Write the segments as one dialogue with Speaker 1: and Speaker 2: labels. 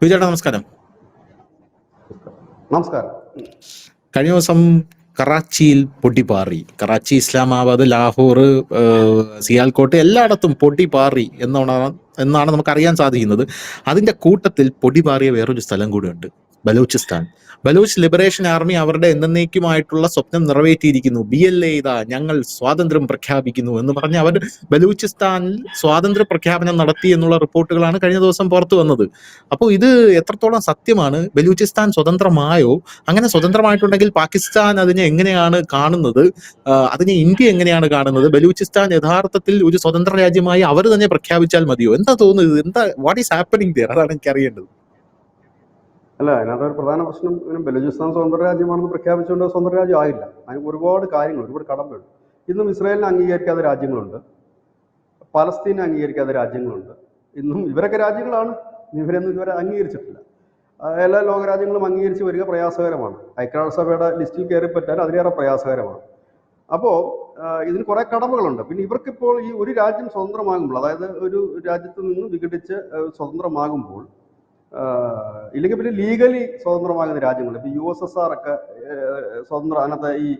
Speaker 1: വിജയേട്ടാ നമസ്കാരം.
Speaker 2: നമസ്കാരം.
Speaker 1: കഴിഞ്ഞ ദിവസം കറാച്ചിയിൽ പൊട്ടിപ്പാറി. കറാച്ചി, ഇസ്ലാമാബാദ്, ലാഹോർ, സിയാൽകോട്ട് എല്ലായിടത്തും പൊട്ടിപ്പാറി എന്നാണ് നമുക്കറിയാൻ സാധിക്കുന്നത്. അതിന്റെ കൂട്ടത്തിൽ പൊടിപാറിയ വേറൊരു സ്ഥലം കൂടിയുണ്ട്, ബലൂചിസ്ഥാൻ. ബലൂച്ച് ലിബറേഷൻ ആർമി അവരുടെ എന്നേക്കുമായിട്ടുള്ള സ്വപ്നം നിറവേറ്റിയിരിക്കുന്നു. BLA ഇതാ ഞങ്ങൾ സ്വാതന്ത്ര്യം പ്രഖ്യാപിക്കുന്നു എന്ന് പറഞ്ഞ് അവർ ബലൂചിസ്ഥാനിൽ സ്വാതന്ത്ര്യ പ്രഖ്യാപനം നടത്തി എന്നുള്ള റിപ്പോർട്ടുകളാണ് കഴിഞ്ഞ ദിവസം പുറത്തു വന്നത്. അപ്പോൾ ഇത് എത്രത്തോളം സത്യമാണ്? ബലൂചിസ്ഥാൻ സ്വതന്ത്രമായോ? അങ്ങനെ സ്വതന്ത്രമായിട്ടുണ്ടെങ്കിൽ പാകിസ്ഥാൻ അതിനെ എങ്ങനെയാണ് കാണുന്നത്? അതിനെ ഇന്ത്യ എങ്ങനെയാണ് കാണുന്നത്? ബലൂചിസ്ഥാൻ യഥാർത്ഥത്തിൽ ഒരു സ്വതന്ത്ര രാജ്യമായി അവർ തന്നെ പ്രഖ്യാപിച്ചാൽ മതിയോ? എന്താ തോന്നുന്നത്? എന്താ വാട്ട് ഈസ് ഹാപ്പനിങ് ദേർ? അതാണ് എനിക്ക് അറിയേണ്ടത്.
Speaker 2: അല്ല, അതിനകത്ത് ഒരു പ്രധാന പ്രശ്നം ബലൂചിസ്ഥാൻ സ്വതന്ത്ര രാജ്യമാണെന്ന് പ്രഖ്യാപിച്ചുകൊണ്ട് സ്വതന്ത്ര രാജ്യം ആയില്ല. അതിന് ഒരുപാട് കാര്യങ്ങൾ, ഒരുപാട് കടമ്പയുണ്ട്. ഇന്നും ഇസ്രായേലിനെ അംഗീകരിക്കാത്ത രാജ്യങ്ങളുണ്ട്, പലസ്തീനെ അംഗീകരിക്കാത്ത രാജ്യങ്ങളുണ്ട്. ഇന്നും ഇവരൊക്കെ രാജ്യങ്ങളാണ്, ഇവരൊന്നും ഇതുവരെ അംഗീകരിച്ചിട്ടില്ല. എല്ലാ ലോകരാജ്യങ്ങളും അംഗീകരിച്ച് വരിക പ്രയാസകരമാണ്. ഐക്യരാഷ്ട്രസഭയുടെ ലിസ്റ്റിൽ കയറി പറ്റാൻ അതിലേറെ പ്രയാസകരമാണ്. അപ്പോൾ ഇതിന് കുറെ കടമകളുണ്ട്. പിന്നെ ഇവർക്കിപ്പോൾ ഈ ഒരു രാജ്യം സ്വതന്ത്രമാകുമ്പോൾ, അതായത് ഒരു രാജ്യത്ത് നിന്ന് വിഘടിച്ച് സ്വതന്ത്രമാകുമ്പോൾ, ഇല്ലെങ്കിൽ പിന്നെ ലീഗലി സ്വതന്ത്രമാകുന്ന രാജ്യങ്ങൾ, ഇപ്പൊ USSR ഒക്കെ സ്വതന്ത്ര, അതിനകത്ത് ഈ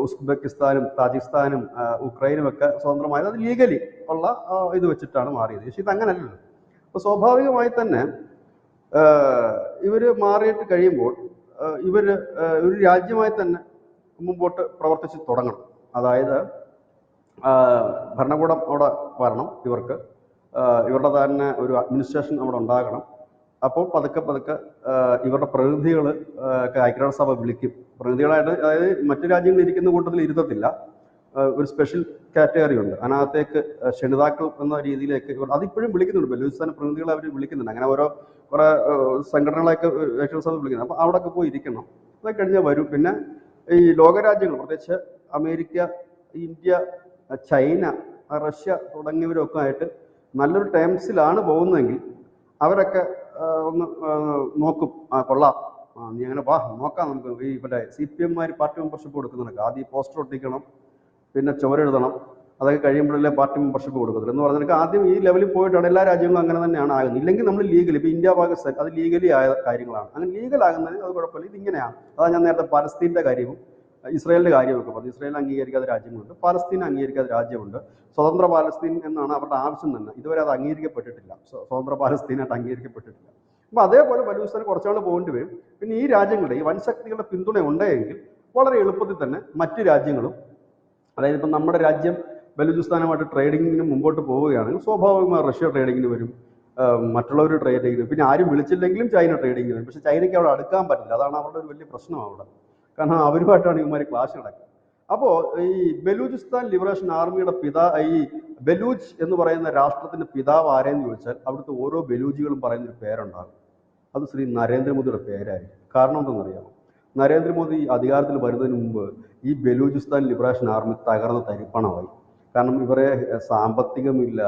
Speaker 2: ഉസ്ബെക്കിസ്ഥാനും താജിക്കിസ്ഥാനും ഉക്രൈനും ഒക്കെ സ്വതന്ത്രമായത് അത് ലീഗലി ഉള്ള ഇത് വെച്ചിട്ടാണ് മാറിയത്. പക്ഷെ ഇത് അങ്ങനല്ലല്ലോ. അപ്പൊ സ്വാഭാവികമായി തന്നെ ഇവര് മാറിയിട്ട് കഴിയുമ്പോൾ ഇവര് ഒരു രാജ്യമായി തന്നെ മുമ്പോട്ട് പ്രവർത്തിച്ച് തുടങ്ങണം. അതായത് ഭരണകൂടം അവിടെ വരണം, ഇവരുടെ തന്നെ ഒരു അഡ്മിനിസ്ട്രേഷൻ അവിടെ ഉണ്ടാകണം. അപ്പോൾ പതുക്കെ ഇവരുടെ പ്രതിനിധികൾ ഐക്യരാഷ്ട്രസഭ വിളിക്കും. പ്രതിനിധികളായിട്ട്, അതായത് മറ്റു രാജ്യങ്ങളിൽ ഇരിക്കുന്ന കൂട്ടത്തിൽ ഇരുത്തത്തില്ല, ഒരു സ്പെഷ്യൽ കാറ്റഗറി ഉണ്ട്, അതിനകത്തേക്ക് ക്ഷണിതാക്കൾ എന്ന രീതിയിലേക്ക് അതിപ്പോഴും വിളിക്കുന്നുണ്ട്. ബലൂചിസ്ഥാൻ പ്രതിനിധികളെ അവർ വിളിക്കുന്നുണ്ട്. അങ്ങനെ കുറെ സംഘടനകളെയൊക്കെ ഐക്യരാഷ്ട്രസഭ വിളിക്കുന്നത്. അപ്പോൾ അവിടെയൊക്കെ പോയി ഇരിക്കണം. അതൊക്കെ കഴിഞ്ഞാൽ വരും. പിന്നെ ഈ ലോകരാജ്യങ്ങൾ, പ്രത്യേകിച്ച് അമേരിക്ക, ഇന്ത്യ, ചൈന, റഷ്യ തുടങ്ങിയവരൊക്കെ ആയിട്ട് നല്ലൊരു ടേംസിലാണ് പോകുന്നതെങ്കിൽ അവരൊക്കെ ഒന്ന് നോക്കും. കൊള്ളാം, നീ അങ്ങനെ വാ, നോക്കാം, നമുക്ക് ഈ CPM പാർട്ടി മെമ്പർഷിപ്പ് കൊടുക്കുന്നുണ്ട്. ആദ്യം പോസ്റ്റർ ഒട്ടിക്കണം, പിന്നെ ചുവരെഴുതണം, അതൊക്കെ കഴിയുമ്പോഴല്ലേ പാർട്ടി മെമ്പർഷിപ്പ് കൊടുക്കത്തില്ല എന്ന് പറഞ്ഞാൽ ആദ്യം ഈ ലെവലിൽ പോയിട്ടാണ് എല്ലാ രാജ്യങ്ങളും അങ്ങനെ തന്നെയാണ് ആകുന്നത്. ഇല്ലെങ്കിൽ നമ്മൾ ലീഗലി, ഇപ്പൊ ഇന്ത്യ പാകിസ്ഥാൻ അത് ലീഗലി ആയ കാര്യങ്ങളാണ്. അങ്ങനെ ലീഗൽ ആകുന്നതിന് അത് കുഴപ്പമില്ല. ഇതിങ്ങനെയാണ്. അതാണ് ഞാൻ നേരത്തെ പലസ്തീൻ്റെ കാര്യവും ഇസ്രായേലിന്റെ കാര്യമൊക്കെ പറഞ്ഞു. ഇസ്രായേൽ അംഗീകരിക്കാത്ത രാജ്യങ്ങളുണ്ട്, പലസ്തീൻ അംഗീകരിക്കാത്ത രാജ്യമുണ്ട്. സ്വതന്ത്ര പാലസ്തീൻ എന്നാണ് അവരുടെ ആവശ്യം തന്നെ. ഇതുവരെ അത് അംഗീകരിക്കപ്പെട്ടിട്ടില്ല, സ്വതന്ത്ര പാലസ്തീനായിട്ട് അംഗീകരിക്കപ്പെട്ടിട്ടില്ല. അപ്പൊ അതേപോലെ ബലൂചിസ്ഥാൻ കുറച്ചാൾ പോകേണ്ടി വരും. പിന്നെ ഈ രാജ്യങ്ങളുടെ, ഈ വൻശക്തികളുടെ പിന്തുണ ഉണ്ടെങ്കിൽ വളരെ എളുപ്പത്തിൽ തന്നെ മറ്റു രാജ്യങ്ങളും, അതായത് ഇപ്പം നമ്മുടെ രാജ്യം ബലൂചിസ്ഥാനുമായിട്ട് ട്രേഡിങ്ങിന് മുമ്പോട്ട് പോവുകയാണെങ്കിൽ സ്വാഭാവികമായി റഷ്യ ട്രേഡിങ്ങിന് വരും, മറ്റുള്ളവർ ട്രേഡിങ്ങിന്, പിന്നെ ആരും വിളിച്ചില്ലെങ്കിലും ചൈന ട്രേഡിങ്ങിന് വരും. പക്ഷെ ചൈനയ്ക്ക് അവിടെ അടുക്കാൻ പറ്റില്ല. അതാണ് അവരുടെ ഒരു വലിയ പ്രശ്നം അവിടെ. കാരണം അവരുമായിട്ടാണ് ഇവന്മാർ ക്ലാഷ് നടക്കുന്നത്. അപ്പോൾ ഈ ബലൂചിസ്ഥാൻ ലിബറേഷൻ ആർമിയുടെ ഈ ബലൂച്ച് എന്ന് പറയുന്ന രാഷ്ട്രത്തിന്റെ പിതാവ് ആരെന്ന് ചോദിച്ചാൽ അവിടുത്തെ ഓരോ ബലൂജികളും പറയുന്നൊരു പേരുണ്ടാകും. അത് ശ്രീ നരേന്ദ്രമോദിയുടെ പേരായിരിക്കും. കാരണം എന്തെന്നറിയാമോ? നരേന്ദ്രമോദി അധികാരത്തിൽ വരുന്നതിന് മുമ്പ് ഈ ബലൂചിസ്ഥാൻ ലിബറേഷൻ ആർമി തകർന്ന തരിപ്പണമായി. കാരണം ഇവരെ സാമ്പത്തികമില്ല,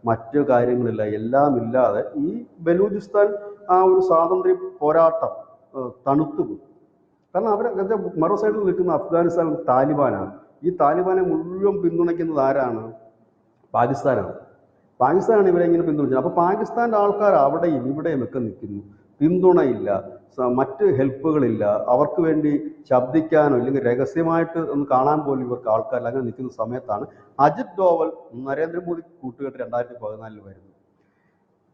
Speaker 2: മറ്റു കാര്യങ്ങളില്ല, എല്ലാം ഇല്ലാതെ ഈ ബലൂചിസ്ഥാൻ ആ ഒരു സ്വാതന്ത്ര്യ പോരാട്ടം തണുത്തുപോയി. കാരണം അവരെ മറു സൈഡിൽ നിൽക്കുന്ന അഫ്ഗാനിസ്ഥാൻ താലിബാനാണ്. ഈ താലിബാനെ മുഴുവൻ പിന്തുണയ്ക്കുന്നത് ആരാണ്? പാകിസ്ഥാനാണ്. പാകിസ്ഥാനാണ് ഇവരെ ഇങ്ങനെ പിന്തുണച്ചത്. അപ്പോൾ പാകിസ്ഥാൻ്റെ ആൾക്കാർ അവിടെയും ഇവിടെയും ഒക്കെ നിൽക്കുന്നു, പിന്തുണയില്ല, മറ്റ് ഹെൽപ്പുകളില്ല, അവർക്ക് വേണ്ടി ശബ്ദിക്കാനോ ഇല്ലെങ്കിൽ രഹസ്യമായിട്ട് ഒന്ന് കാണാൻ പോലും ഇവർക്ക് ആൾക്കാരില്ല. അങ്ങനെ നിൽക്കുന്ന സമയത്താണ് അജിത് ഡോവൽ നരേന്ദ്രമോദി കൂട്ടുകെട്ട് 2014 വരുന്നത്.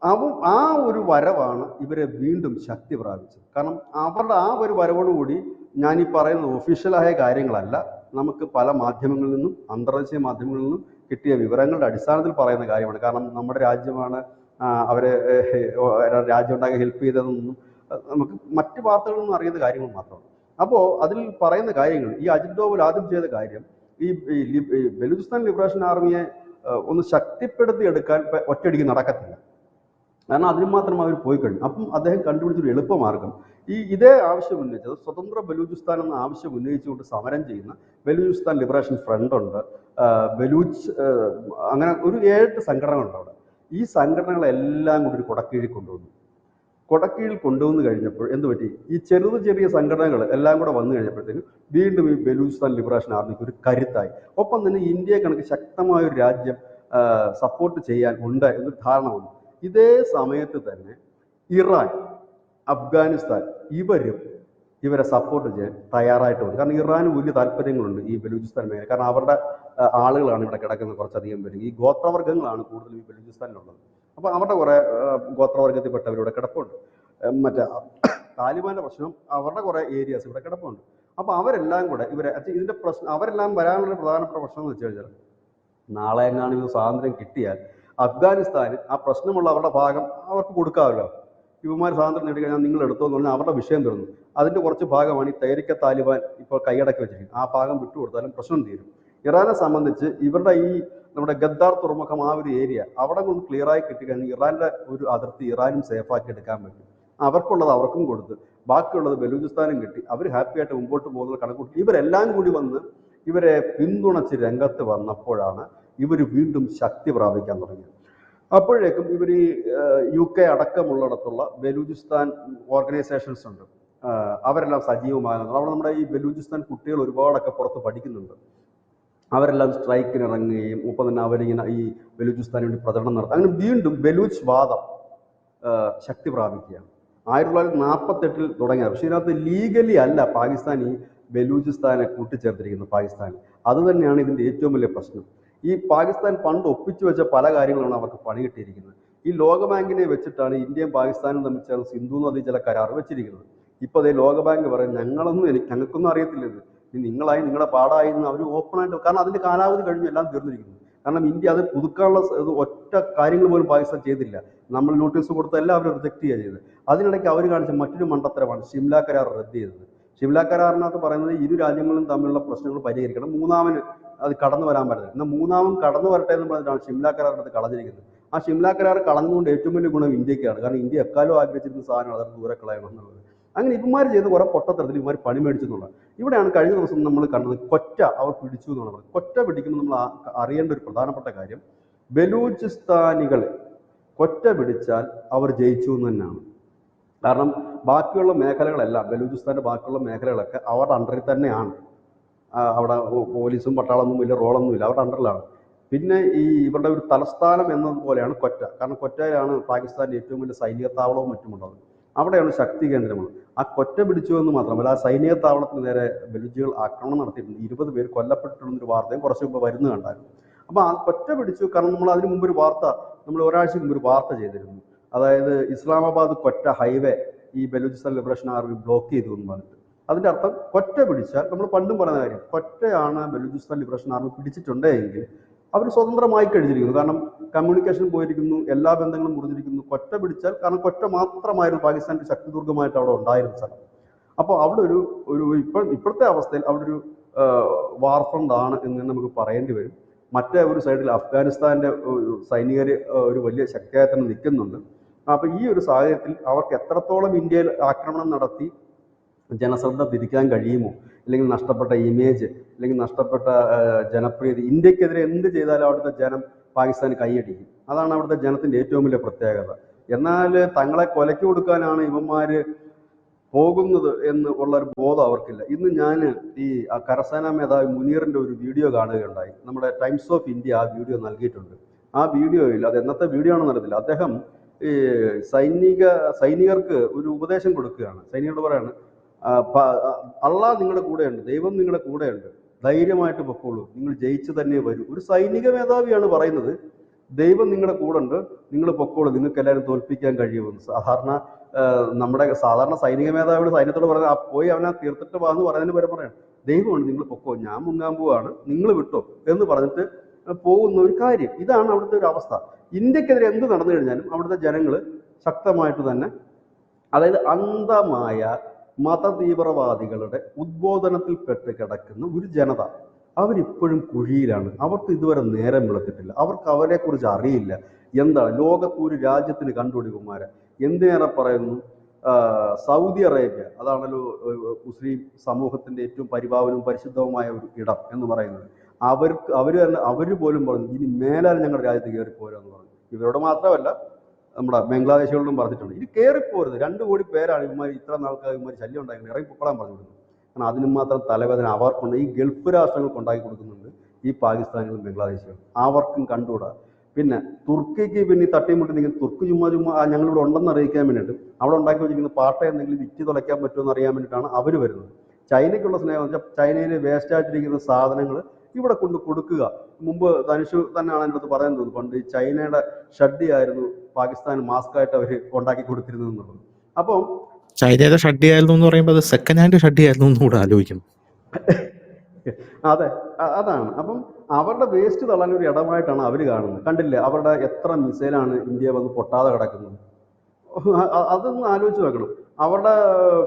Speaker 2: അപ്പം ആ ഒരു വരവാണ് ഇവരെ വീണ്ടും ശക്തി പ്രാപിച്ചത്. കാരണം അവരുടെ ആ ഒരു വരവോടുകൂടി, ഞാൻ ഈ പറയുന്നത് ഒഫീഷ്യലായ കാര്യങ്ങളല്ല, നമുക്ക് പല മാധ്യമങ്ങളിൽ നിന്നും അന്തർദേശീയ മാധ്യമങ്ങളിൽ നിന്നും കിട്ടിയ വിവരങ്ങളുടെ അടിസ്ഥാനത്തിൽ പറയുന്ന കാര്യമാണ്. കാരണം നമ്മുടെ രാജ്യമാണ് അവരെ രാജ്യം ഉണ്ടാക്കി ഹെൽപ്പ് ചെയ്തതെന്നൊന്നും നമുക്ക് മറ്റ് വാർത്തകളിൽ നിന്നും അറിയുന്ന കാര്യങ്ങൾ മാത്രമാണ്. അപ്പോൾ അതിൽ പറയുന്ന കാര്യങ്ങൾ, ഈ അജിത് ഡോവൽ ആദ്യം ചെയ്ത കാര്യം, ഈ ബലൂചിസ്ഥാൻ ലിബറേഷൻ ആർമിയെ ഒന്ന് ശക്തിപ്പെടുത്തി എടുക്കാൻ ഒറ്റയടിക്ക് നടക്കത്തില്ല. കാരണം അതിന് മാത്രം അവർ പോയി കഴിഞ്ഞു. അപ്പം അദ്ദേഹം കണ്ടുപിടിച്ചൊരു എളുപ്പമാർഗം, ഇതേ ആവശ്യം ഉന്നയിച്ചത് സ്വതന്ത്ര ബലൂചിസ്ഥാൻ എന്ന ആവശ്യം ഉന്നയിച്ചുകൊണ്ട് സമരം ചെയ്യുന്ന ബലൂചിസ്ഥാൻ ലിബറേഷൻ ഫ്രണ്ട് ഉണ്ട്, അങ്ങനെ ഒരു 7 സംഘടനകളുണ്ട് അവിടെ. ഈ സംഘടനകളെല്ലാം കൂടി ഒരു കൊടക്കീഴിൽ കൊണ്ടുവന്ന് കഴിഞ്ഞപ്പോൾ എന്ത് പറ്റി? ഈ ചെറിയ സംഘടനകൾ എല്ലാം കൂടെ വന്നു കഴിഞ്ഞപ്പോഴത്തേക്കും വീണ്ടും ഈ ബലൂചിസ്ഥാൻ ലിബറേഷൻ ആർമിക്ക് ഒരു കരുത്തായി. ഒപ്പം തന്നെ ഇന്ത്യയെ കണക്ക് ശക്തമായൊരു രാജ്യം സപ്പോർട്ട് ചെയ്യാൻ ഉണ്ട് എന്നൊരു ധാരണ വന്നു. ഇതേ സമയത്ത് തന്നെ ഇറാൻ അഫ്ഗാനിസ്ഥാൻ ഇവരെ സപ്പോർട്ട് ചെയ്യാൻ തയ്യാറായിട്ടുണ്ട്. കാരണം ഇറാന് വലിയ താല്പര്യങ്ങളുണ്ട് ഈ ബലൂചിസ്ഥാൻ മേഖല. കാരണം അവരുടെ ആളുകളാണ് ഇവിടെ കിടക്കുന്നത് കുറച്ചധികം പേര്. ഈ ഗോത്രവർഗ്ഗങ്ങളാണ് കൂടുതലും ഈ ബലൂചിസ്ഥാനിലുള്ളത്. അപ്പോൾ അവരുടെ കുറേ ഗോത്രവർഗ്ഗത്തിൽപ്പെട്ടവരിവിടെ കിടപ്പുണ്ട്. മറ്റേ താലിബാന്റെ പ്രശ്നം അവരുടെ കുറേ ഏരിയാസ് ഇവിടെ കിടപ്പുണ്ട്. അപ്പോൾ അവരെല്ലാം കൂടെ ഇതിന്റെ പ്രശ്നം അവരെല്ലാം വരാനുള്ള പ്രധാനപ്പെട്ട പ്രശ്നം എന്ന് വെച്ച് കഴിഞ്ഞാൽ നാളെ എങ്ങാനും ഇത് സ്വാതന്ത്ര്യം കിട്ടിയാൽ അഫ്ഗാനിസ്ഥാന് ആ പ്രശ്നമുള്ള അവരുടെ ഭാഗം അവർക്ക് കൊടുക്കാമല്ലോ. ഇവന്മാർ സ്വാതന്ത്ര്യം നേടി കഴിഞ്ഞാൽ നിങ്ങൾ എടുത്തോ എന്ന് പറഞ്ഞാൽ അവരുടെ വിഷയം തീർന്നു. അതിന്റെ കുറച്ച് ഭാഗമാണ് ഈ തെഹ്രിക്ക് താലിബാൻ ഇപ്പോൾ കൈയടക്കി വെച്ചിരിക്കുന്നത്. ആ ഭാഗം വിട്ടുകൊടുത്താലും പ്രശ്നം തീരും. ഇറാനെ സംബന്ധിച്ച് ഇവരുടെ ഈ നമ്മുടെ ഗദ്ദാർ തുറമുഖം ആ ഒരു ഏരിയ അവിടെ കൊണ്ട് ക്ലിയറായി കിട്ടിക്കഴിഞ്ഞാൽ ഇറാന്റെ ഒരു അതിർത്തി ഇറാനും സേഫാക്കി എടുക്കാൻ പറ്റും. അവർക്കുള്ളത് അവർക്കും കൊടുത്ത് ബാക്കിയുള്ളത് ബലൂചിസ്ഥാനും കിട്ടി അവർ ഹാപ്പി ആയിട്ട് മുമ്പോട്ട് പോകുന്നത് കണക്കൂട്ടി ഇവരെല്ലാം കൂടി വന്ന് ഇവരെ പിന്തുണച്ച് രംഗത്ത് വന്നപ്പോഴാണ് ഇവർ വീണ്ടും ശക്തി പ്രാപിക്കാൻ തുടങ്ങിയത്. അപ്പോഴേക്കും ഇവർ ഈ UK അടക്കമുള്ളിടത്തുള്ള ബലൂചിസ്ഥാൻ ഓർഗനൈസേഷൻസ് ഉണ്ട്, അവരെല്ലാം സജീവമാകുന്നത്. അവിടെ നമ്മുടെ ഈ ബലൂചിസ്ഥാൻ കുട്ടികൾ ഒരുപാടൊക്കെ പുറത്ത് പഠിക്കുന്നുണ്ട്. അവരെല്ലാം സ്ട്രൈക്കിന് ഇറങ്ങുകയും ഒപ്പം തന്നെ അവരിങ്ങനെ ഈ ബലൂചിസ്ഥാന് വേണ്ടി പ്രചരണം നടത്തും. അങ്ങനെ വീണ്ടും ബലൂച്ച് വാദം ശക്തി പ്രാപിക്കുകയാണ്. 1948 തുടങ്ങിയത്. പക്ഷേ ഇതിനകത്ത് ലീഗലി അല്ല പാകിസ്ഥാൻ ഈ ബലൂചിസ്ഥാനെ കൂട്ടിച്ചേർത്തിരിക്കുന്നത്. പാകിസ്ഥാൻ അത് തന്നെയാണ് ഇതിൻ്റെ ഏറ്റവും വലിയ പ്രശ്നം. ഈ പാകിസ്ഥാൻ പണ്ട് ഒപ്പിച്ചു വെച്ച പല കാര്യങ്ങളാണ് അവർക്ക് പണി കിട്ടിയിരിക്കുന്നത്. ഈ ലോകബാങ്കിനെ വെച്ചിട്ടാണ് ഇന്ത്യയും പാകിസ്ഥാനും തമ്മിൽ ചേർന്ന് സിന്ധു നദി ജല കരാർ വെച്ചിരിക്കുന്നത്. ഇപ്പോൾ അതേ ലോകബാങ്ക് പറയും ഞങ്ങൾക്കൊന്നും അറിയത്തില്ല, ഇത് നിങ്ങളായി നിങ്ങളുടെ പാടായി എന്ന് അവർ ഓപ്പണായിട്ട്, കാരണം അതിൻ്റെ കാലാവധി കഴിഞ്ഞ് എല്ലാം തീർന്നിരിക്കുന്നു. കാരണം ഇന്ത്യ അത് പുതുക്കാനുള്ള ഒറ്റ കാര്യങ്ങൾ പോലും പാകിസ്ഥാൻ ചെയ്തില്ല. നമ്മൾ നോട്ടീസ് കൊടുത്ത എല്ലാം അവർ റിജക്ട് ചെയ്യുക ചെയ്തത്. അതിനിടയ്ക്ക് അവർ കാണിച്ച മറ്റൊരു മണ്ടത്തരമാണ് ഷിംല കരാർ റദ്ദ് ചെയ്തത്. ഷിംല കരാറിനകത്ത് പറയുന്നത് ഇരു രാജ്യങ്ങളും തമ്മിലുള്ള പ്രശ്നങ്ങൾ പരിഹരിക്കണം, മൂന്നാമന് അത് കടന്നു വരാൻ പറ്റില്ല. എന്നാൽ മൂന്നാമൻ കടന്നു വരട്ടെ എന്ന് പറഞ്ഞിട്ടാണ് ഷിംല കരാറിനകത്ത് കളഞ്ഞിരിക്കുന്നത്. ആ ഷിംല കരാർ കളഞ്ഞുകൊണ്ട് ഏറ്റവും വലിയ ഗുണം ഇന്ത്യക്കാണ്. കാരണം ഇന്ത്യ എക്കാലം ആഗ്രഹിച്ചിരുന്ന സാധനമാണ് അത് ദൂരെ കളയണം എന്നുള്ളത്. അങ്ങനെ ഇവന്മാർ ചെയ്ത് കുറെ പൊട്ടത്തരത്തിൽ ഇവന്മാർ പണി മേടിച്ചെന്നുള്ളത്. ഇവിടെയാണ് കഴിഞ്ഞ ദിവസം നമ്മൾ കണ്ടത് കൊറ്റ അവർ പിടിച്ചു എന്നാണ് പറയുന്നത്. കൊറ്റ പിടിക്കുമ്പോൾ നമ്മൾ അറിയേണ്ട ഒരു പ്രധാനപ്പെട്ട കാര്യം, ബലൂചിസ്ഥാനികളെ കൊറ്റ പിടിച്ചാൽ അവർ ജയിച്ചു എന്ന് തന്നെയാണ്. കാരണം ബാക്കിയുള്ള മേഖലകളെല്ലാം ബലൂചിസ്ഥാന്റെ ബാക്കിയുള്ള മേഖലകളൊക്കെ അവരുടെ അണ്ടറിൽ തന്നെയാണ്. അവിടെ പോലീസും പട്ടാളമൊന്നും വലിയ റോളൊന്നുമില്ല, അവരുടെ അണ്ടറിലാണ്. പിന്നെ ഈ ഇവരുടെ ഒരു തലസ്ഥാനം എന്നതുപോലെയാണ് കൊറ്റ. കാരണം കൊറ്റയിലാണ് പാകിസ്ഥാന്റെ ഏറ്റവും വലിയ സൈനിക താവളവും മറ്റുമുള്ളത്. അവിടെയാണ് ശക്തി കേന്ദ്രങ്ങൾ. ആ കൊറ്റ പിടിച്ചു എന്ന് മാത്രമല്ല, ആ സൈനിക താവളത്തിന് നേരെ ബലൂജികൾ ആക്രമണം നടത്തിയിട്ടുണ്ട്. 20 പേര് കൊല്ലപ്പെട്ടിട്ടുള്ളൊരു വാർത്തയും കുറച്ച് മുമ്പ് വരുന്നത് കണ്ടായിരുന്നു. അപ്പോൾ ആ കൊറ്റ പിടിച്ചു. കാരണം നമ്മൾ അതിന് മുമ്പ് ഒരു വാർത്ത, നമ്മൾ ഒരാഴ്ചക്ക് മുമ്പ് ഒരു വാർത്ത ചെയ്തിരുന്നു. അതായത് ഇസ്ലാമാബാദ് കൊറ്റ ഹൈവേ ഈ ബലൂചിസ്ഥാൻ ലിബറേഷൻ ആർമി ബ്ലോക്ക് ചെയ്തു എന്ന് പറഞ്ഞിട്ട്. അതിൻ്റെ അർത്ഥം കൊറ്റ പിടിച്ചാൽ, നമ്മൾ പണ്ടും പറയുന്ന കാര്യം, കൊറ്റയാണ് ബലൂചിസ്ഥാൻ ലിബറേഷൻ ആർമി പിടിച്ചിട്ടുണ്ടെങ്കിൽ അവർ സ്വതന്ത്രമായി കഴിഞ്ഞിരിക്കുന്നു. കാരണം കമ്മ്യൂണിക്കേഷൻ പോയിരിക്കുന്നു, എല്ലാ ബന്ധങ്ങളും മുറിഞ്ഞിരിക്കുന്നു. കൊറ്റ പിടിച്ചാൽ, കാരണം കൊറ്റ മാത്രമായിരുന്നു പാകിസ്ഥാന്റെ ശക്തിദുർഗമായിട്ട് അവിടെ ഉണ്ടായിരുന്ന സ്ഥലം. അപ്പോൾ അവിടെ ഇപ്പോഴത്തെ അവസ്ഥയിൽ അവിടെ ഒരു വാർ ഫ്രണ്ട് ആണ് എന്ന് നമുക്ക് പറയേണ്ടി വരും. മറ്റേ ഒരു സൈഡിൽ അഫ്ഗാനിസ്ഥാന്റെ സൈനികർ ഒരു വലിയ ശക്തിയായി തന്നെ നിൽക്കുന്നുണ്ട്. അപ്പോൾ ഈ ഒരു സാഹചര്യത്തിൽ അവർക്ക് എത്രത്തോളം ഇന്ത്യയിൽ ആക്രമണം നടത്തി ജനശ്രദ്ധ തിരിക്കാൻ കഴിയുമോ, അല്ലെങ്കിൽ നഷ്ടപ്പെട്ട ഇമേജ്, അല്ലെങ്കിൽ നഷ്ടപ്പെട്ട ജനപ്രീതി, ഇന്ത്യക്കെതിരെ എന്ത് ചെയ്താലും അവിടുത്തെ ജനം പാകിസ്ഥാന് കൈയടിക്കും. അതാണ് അവിടുത്തെ ജനത്തിന്റെ ഏറ്റവും വലിയ പ്രത്യേകത. എന്നാൽ തങ്ങളെ കൊലയ്ക്ക് കൊടുക്കാനാണ് ഇവന്മാര് പോകുന്നത് എന്ന് ഉള്ളൊരു ബോധം അവർക്കില്ല. ഇന്ന് ഞാൻ ഈ കരസേനാ മേധാവി മുനീറിന്റെ ഒരു വീഡിയോ കാണുകയുണ്ടായി. നമ്മുടെ ടൈംസ് ഓഫ് ഇന്ത്യ ആ വീഡിയോ നൽകിയിട്ടുണ്ട്. ആ വീഡിയോയിൽ, അത് എന്നത്തെ വീഡിയോ ആണെന്ന് അറിയത്തില്ല, അദ്ദേഹം ഈ സൈനികർക്ക് ഒരു ഉപദേശം കൊടുക്കുകയാണ്. സൈനികരോട് പറയാണ്, അള്ളാഹ് നിങ്ങളുടെ കൂടെയുണ്ട്, ദൈവം നിങ്ങളുടെ കൂടെയുണ്ട്, ധൈര്യമായിട്ട് പൊക്കോളൂ, നിങ്ങൾ ജയിച്ചു തന്നെ വരൂ. ഒരു സൈനിക മേധാവിയാണ് പറയുന്നത്, ദൈവം നിങ്ങളുടെ കൂടെ ഉണ്ട്, നിങ്ങൾ പൊക്കോളൂ, നിങ്ങൾക്ക് എല്ലാവരും തോൽപ്പിക്കാൻ കഴിയുമെന്ന്. സാധാരണ സൈനിക മേധാവിയുടെ സൈന്യത്തോട് പറഞ്ഞാൽ പോയി അവനെ തീർത്തിട്ട് വാന്ന് പറയുന്നതിന് വരെ പറയണം, ദൈവമുണ്ട്, നിങ്ങൾ പൊക്കോ, ഞാൻ മുങ്ങാൻ പോവാണ്, നിങ്ങൾ വിട്ടോ എന്ന് പറഞ്ഞിട്ട് പോകുന്ന ഒരു കാര്യം. ഇതാണ് അവിടുത്തെ ഒരു അവസ്ഥ. ഇന്ത്യക്കെതിരെ എന്ത് നടന്നു കഴിഞ്ഞാലും അവിടുത്തെ ജനങ്ങൾ ശക്തമായിട്ട് തന്നെ, അതായത് അന്ധമായ മതതീവ്രവാദികളുടെ ഉദ്ബോധനത്തിൽപ്പെട്ട് കിടക്കുന്ന ഒരു ജനത, അവരിപ്പോഴും കുഴിയിലാണ്. അവർക്ക് ഇതുവരെ നേരം വെളുത്തിട്ടില്ല. അവർക്ക് അവരെക്കുറിച്ച് അറിയില്ല. എന്താണ് ലോകത്ത് ഒരു രാജ്യത്തിന് കണ്ടുപിടിക്കുമാരെ, എന്തിനേറെ പറയുന്നു, സൗദി അറേബ്യ, അതാണല്ലോ മുസ്ലിം സമൂഹത്തിന്റെ ഏറ്റവും പരിപാവനവും പരിശുദ്ധവുമായ ഒരു ഇടം എന്ന് പറയുന്നത്. അവർ പോലും പറഞ്ഞു, ഇനി മേലാൽ ഞങ്ങളുടെ രാജ്യത്ത് കയറി പോരാന്ന് പറഞ്ഞു. ഇവരോട് മാത്രമല്ല, നമ്മുടെ ബംഗ്ലാദേശികളോടും പറഞ്ഞിട്ടുണ്ട്, ഇനി കയറിപ്പോരുത്. 2 കോടി പേരാണ് ഇവന്മാർ ഇത്ര നാൾക്ക് ഇവന്മാർ ശല്യം ഉണ്ടാക്കുന്നത്, ഇറങ്ങി പൊക്കളാൻ പറഞ്ഞു കൊടുക്കുന്നത്. കാരണം അതിനും മാത്രം തലവേദന അവർക്കുണ്ട്. ഈ ഗൾഫ് രാഷ്ട്രങ്ങൾക്ക് ഉണ്ടാക്കി കൊടുക്കുന്നുണ്ട് ഈ പാകിസ്ഥാനികളും ബംഗ്ലാദേശികളും. അവർക്കും കണ്ടുകൂടാ. പിന്നെ തുർക്കിക്ക് പിന്നെ ഈ തട്ടിമുട്ടി നിൽക്കുന്ന തുർക്ക് ചുമ്മാ ഞങ്ങളിവിടെ ഉണ്ടെന്ന് അറിയിക്കാൻ വേണ്ടിയിട്ട് അവിടെ ഉണ്ടാക്കി വെച്ചിരിക്കുന്ന പാട്ട എന്തെങ്കിലും വിറ്റ് തുലയ്ക്കാൻ പറ്റുമെന്ന് അറിയാൻ വേണ്ടിയിട്ടാണ് അവർ വരുന്നത്. ചൈനയ്ക്കുള്ള സ്നേഹം എന്ന് വെച്ചാൽ ചൈനയിൽ വേസ്റ്റ് ആയിട്ടിരിക്കുന്ന സാധനങ്ങൾ ഇവിടെ കൊണ്ട് കൊടുക്കുക. മുമ്പ് ധനുഷ് തന്നെയാണ് എൻ്റെ അടുത്ത് പറയാൻ തോന്നുന്നു, പണ്ട് ഈ ചൈനയുടെ ഷഡ്ഡി ആയിരുന്നു പാകിസ്ഥാൻ മാസ്ക് ആയിട്ട് അവർ ഉണ്ടാക്കി കൊടുത്തിരുന്നത് എന്നുള്ളത്. അപ്പം
Speaker 1: ചൈനയുടെ ഷഡ്ഡി ആയിരുന്നു എന്ന് പറയുമ്പോൾ അത് സെക്കൻഡ് ഹാൻഡ് ഷഡ്ഡി ആയിരുന്നു എന്ന് കൂടെ ആലോചിക്കണം.
Speaker 2: അതെ, അതാണ്. അപ്പം അവരുടെ വേസ്റ്റ് തള്ളാൻ ഒരു ഇടമായിട്ടാണ് അവർ കാണുന്നത്. കണ്ടില്ലേ അവരുടെ എത്ര മിസൈലാണ് ഇന്ത്യ വന്ന് പൊട്ടാതെ കിടക്കുന്നത്. അതൊന്ന് ആലോചിച്ച് നോക്കണം. അവരുടെ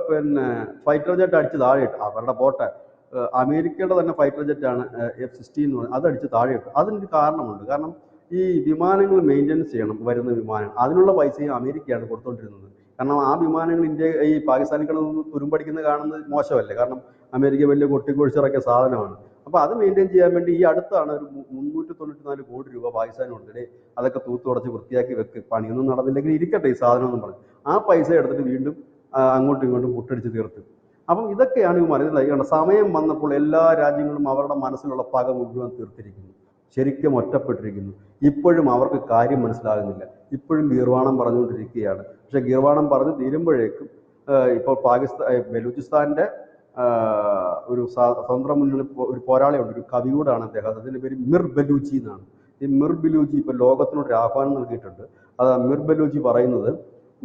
Speaker 2: പിന്നെ ഫൈറ്റർ ജെറ്റ് അടിച്ച് താഴെയിട്ട്, അവരുടെ പോട്ടെ അമേരിക്കയുടെ തന്നെ ഫൈറ്റർ ജെറ്റാണ് F-16 എന്ന് പറയുന്നത്, അതടിച്ച് താഴെയിട്ട്. അതിനൊരു കാരണമുണ്ട്. കാരണം ഈ വിമാനങ്ങൾ മെയിൻ്റെനൻസ് ചെയ്യണം, വരുന്ന വിമാനം, അതിനുള്ള പൈസയും അമേരിക്കയാണ് കൊടുത്തുകൊണ്ടിരുന്നത്. കാരണം ആ വിമാനങ്ങൾ ഈ പാകിസ്ഥാനിൽ തുരുമ്പടിക്കുന്നത് കാണുന്നത് മോശമല്ലേ, കാരണം അമേരിക്ക വലിയ കൊട്ടിക്കൊഴിച്ചിറക്കിയ സാധനമാണ്. അപ്പോൾ അത് മെയിൻറ്റെയിൻ ചെയ്യാൻ വേണ്ടി ഈ അടുത്താണ് ഒരു 394 കോടി രൂപ പാകിസ്ഥാന് കൊടുത്തിട്ട് അതൊക്കെ തൂത്തുടച്ച് വൃത്തിയാക്കി വെക്ക്, പണിയൊന്നും നടന്നില്ലെങ്കിൽ ഇരിക്കട്ടെ ഈ സാധനം എന്ന് പറഞ്ഞു ആ പൈസ എടുത്തിട്ട് വീണ്ടും അങ്ങോട്ടും ഇങ്ങോട്ടും പുട്ടടിച്ച് തീർത്ത്. അപ്പം ഇതൊക്കെയാണ് ഈ മരുന്നിലായി സമയം വന്നപ്പോൾ എല്ലാ രാജ്യങ്ങളും അവരുടെ മനസ്സിലുള്ള പക മുഴുവൻ തീർത്തിരിക്കുന്നു, ശരിക്കും ഒറ്റപ്പെട്ടിരിക്കുന്നു. ഇപ്പോഴും അവർക്ക് കാര്യം മനസ്സിലാകുന്നില്ല, ഇപ്പോഴും ഗീർവാണം പറഞ്ഞുകൊണ്ടിരിക്കുകയാണ്. പക്ഷെ ഗീർവാണം പറഞ്ഞ് തീരുമ്പോഴേക്കും ഇപ്പോൾ ബലൂചിസ്ഥാൻ്റെ ഒരു സ്വതന്ത്ര മുന്നണി ഒരു പോരാളിയുണ്ട്, ഒരു കവിയോടാണ് അദ്ദേഹം, അതിൻ്റെ പേര് മിർ ബലൂചി എന്നാണ്. ഈ മിർ ബലൂചി ഇപ്പോൾ ലോകത്തിനൊരു ആഹ്വാനം നൽകിയിട്ടുണ്ട്. അത് മിർ ബലൂചി പറയുന്നത്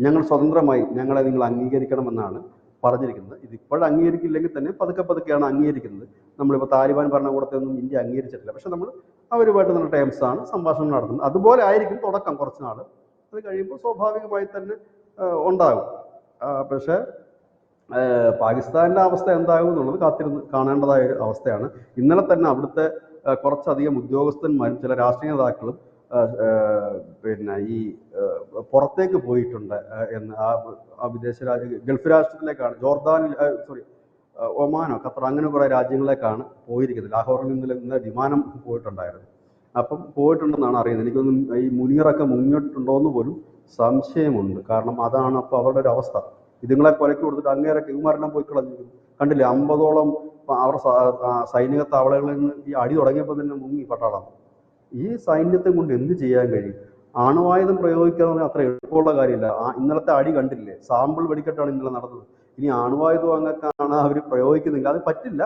Speaker 2: ഞങ്ങൾ സ്വതന്ത്രമായി, ഞങ്ങളെ നിങ്ങൾ അംഗീകരിക്കണമെന്നാണ് പറഞ്ഞിരിക്കുന്നത്. ഇതിപ്പോഴും അംഗീകരിക്കില്ലെങ്കിൽ തന്നെ പതുക്കെ പതുക്കെയാണ് അംഗീകരിക്കുന്നത്. നമ്മളിപ്പോൾ താലിബാൻ ഭരണകൂടത്തെയൊന്നും ഇന്ത്യ അംഗീകരിച്ചിട്ടില്ല, പക്ഷെ നമ്മൾ അവരുമായിട്ട് നല്ല ടേംസാണ് സംഭാഷണം നടത്തുന്നത്. അതുപോലെ ആയിരിക്കും തുടക്കം കുറച്ച് നാൾ, അത് കഴിയുമ്പോൾ സ്വാഭാവികമായി തന്നെ ഉണ്ടാകും. പക്ഷേ പാകിസ്ഥാൻ്റെ അവസ്ഥ എന്താകും എന്നുള്ളത് കാത്തിരുന്ന് കാണേണ്ടതായ ഒരു അവസ്ഥയാണ്. ഇന്നലെ തന്നെ അവിടുത്തെ കുറച്ചധികം ഉദ്യോഗസ്ഥന്മാരും ചില രാഷ്ട്രീയ നേതാക്കളും പിന്നെ ഈ പുറത്തേക്ക് പോയിട്ടുണ്ട് എന്ന് ആ വിദേശ ഗൾഫ് രാഷ്ട്രത്തിലേക്കാണ്, ഒമാനോ ഖത്തർ അങ്ങനെ കുറേ രാജ്യങ്ങളിലേക്കാണ് പോയിരിക്കുന്നത്. ലാഹോറിൽ നിന്ന് വിമാനം പോയിട്ടുണ്ടായിരുന്നു. അപ്പം പോയിട്ടുണ്ടെന്നാണ് അറിയുന്നത്. എനിക്കൊന്നും ഈ മുനീറൊക്കെ മുങ്ങിയിട്ടുണ്ടോയെന്ന് പോലും സംശയമുണ്ട്. കാരണം അതാണ് അപ്പോൾ അവരുടെ ഒരു അവസ്ഥ. ഇതുങ്ങളെ കൊലക്ക് കൊടുത്തിട്ട് അങ്ങേരൊക്കെ ഇവന്മാരെല്ലാം പോയി കളഞ്ഞിരിക്കുന്നു. കണ്ടില്ലേ 50ഓളം അവർ സൈനിക താവളകളിൽ നിന്ന് ഈ അടി തുടങ്ങിയപ്പോൾ തന്നെ മുങ്ങി പട്ടാളം. ഈ സൈന്യത്തെ കൊണ്ട് എന്ത് ചെയ്യാൻ കഴിയും? ആണവായുധം പ്രയോഗിക്കുക എന്ന് പറഞ്ഞാൽ അത്ര എളുപ്പമുള്ള കാര്യമില്ല. ഇന്നലത്തെ അടി കണ്ടില്ലേ, സാമ്പിൾ വെടിക്കെട്ടാണ് ഇന്നലെ നടന്നത്. ഇനി ആണവായുധം അങ്ങനെയാണ് അവർ പ്രയോഗിക്കുന്നെങ്കിൽ അത് പറ്റില്ല.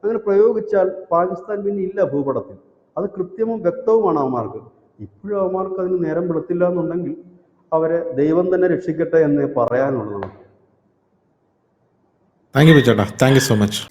Speaker 2: അങ്ങനെ പ്രയോഗിച്ചാൽ പാകിസ്ഥാൻ പിന്നെ ഇല്ല ഭൂപടത്തിൽ. അത് കൃത്യവും വ്യക്തവുമാണ് അവന്മാർക്ക്. ഇപ്പോഴും അവന്മാർക്ക് അതിന് നേരം വെളുത്തില്ല എന്നുണ്ടെങ്കിൽ അവരെ ദൈവം തന്നെ രക്ഷിക്കട്ടെ എന്ന് പറയാനുള്ളത് നമുക്ക്.
Speaker 1: താങ്ക് യു ചേട്ടാ, താങ്ക് യു സോ മച്ച്.